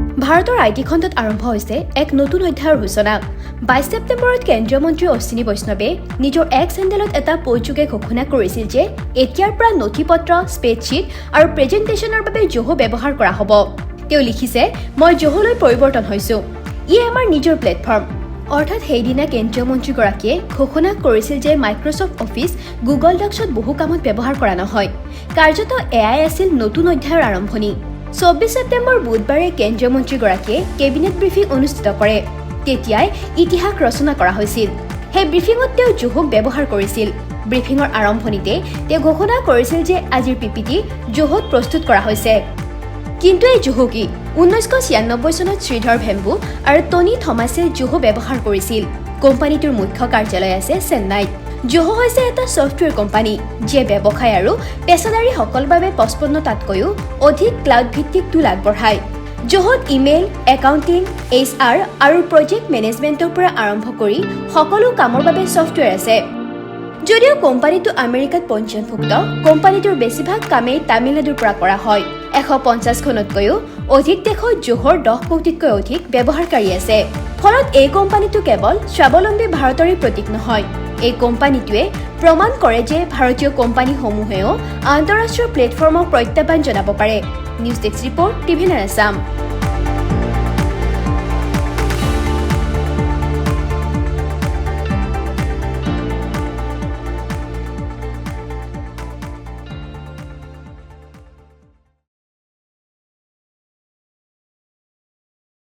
ভাৰতৰ আইটি খণ্ডত আৰম্ভ হৈছে এক নতুন অধ্যায়ৰ সূচনা। 22 ছেপ্টেম্বৰত কেন্দ্ৰীয় মন্ত্ৰী অশ্বিনী বৈষ্ণৱে নিজৰ এক্স হেণ্ডেলত এটা পোষ্টযোগে ঘোষণা কৰিছিল যে এতিয়াৰ পৰা নথিপত্ৰ, স্প্ৰেডশ্বীট আৰু প্ৰেজেণ্টেশ্যনৰ বাবে জোহো ব্যৱহাৰ কৰা হ'ব। তেওঁ লিখিছে, মই জোহোলৈ পৰিৱৰ্তন হৈছো। ই আমাৰ নিজৰ প্লেটফৰ্ম। অৰ্থাৎ সেইদিনা কেন্দ্ৰীয় মন্ত্ৰীগৰাকীয়ে ঘোষণা কৰিছিল যে মাইক্ৰছফ্ট অফিচ, গুগল ডক্সত বহু কামত ব্যৱহাৰ কৰা নহয়। কাৰ্যত এয়াই আছিল নতুন অধ্যায়ৰ আৰম্ভণি। 24 ছেপ্টেম্বৰ বুধবাৰে কেন্দ্ৰীয় মন্ত্ৰীগৰাকীয়ে কেবিনেট ব্ৰিফিং অনুষ্ঠিত কৰে। তেতিয়াই ইতিহাস ৰচনা কৰা হৈছিল। সেই ব্ৰিফিঙত তেওঁ জোহোক ব্যৱহাৰ কৰিছিল। ব্ৰিফিঙৰ আৰম্ভণিতে তেওঁ ঘোষণা কৰিছিল যে আজিৰ পিপিটি জোহোত প্ৰস্তুত কৰা হৈছে। কিন্তু এই জোহো কি? 1996 চনত শ্ৰীধৰ ভেম্বু আৰু টনি থমাছে জোহো ব্যৱহাৰ কৰিছিল। কোম্পানীটোৰ মুখ্য কাৰ্যালয় আছে চেন্নাইত। জোহো হৈছে এটা ছফ্টৱেৰ কোম্পানী যিয়ে ব্যৱসায় আৰু পেছাদাৰীসকলৰ বাবে 55টাতকৈও অধিক ক্লাউড ভিত্তিক টুল আগবঢ়ায়। জোহোত ইমেইল, একাউণ্টিং, HR আৰু প্ৰজেক্ট মেনেজমেণ্টৰ পৰা আৰম্ভ কৰি সকলো কামৰ বাবে ছফ্টৱেৰ আছে। যদিও কোম্পানীটো আমেৰিকাত পঞ্জীয়নভুক্ত, কোম্পানীটোৰ বেছিভাগ কামেই তামিলনাডুৰ পৰা কৰা হয়। 150খনতকৈও অধিক দেশত জোহোৰ 10 কোটিতকৈ অধিক ব্যৱহাৰকাৰী আছে। ফলত এই কোম্পানীটো কেৱল স্বাৱলম্বী ভাৰতৰে প্ৰতীক নহয়। এই কোম্পানীটোৱে প্ৰমাণ কৰে যে ভাৰতীয় কোম্পানীসমূহেও আন্তঃৰাষ্ট্ৰীয় প্লেটফৰ্মক প্ৰত্যাহ্বান জনাব পাৰে। News desk report, TV9 Assam.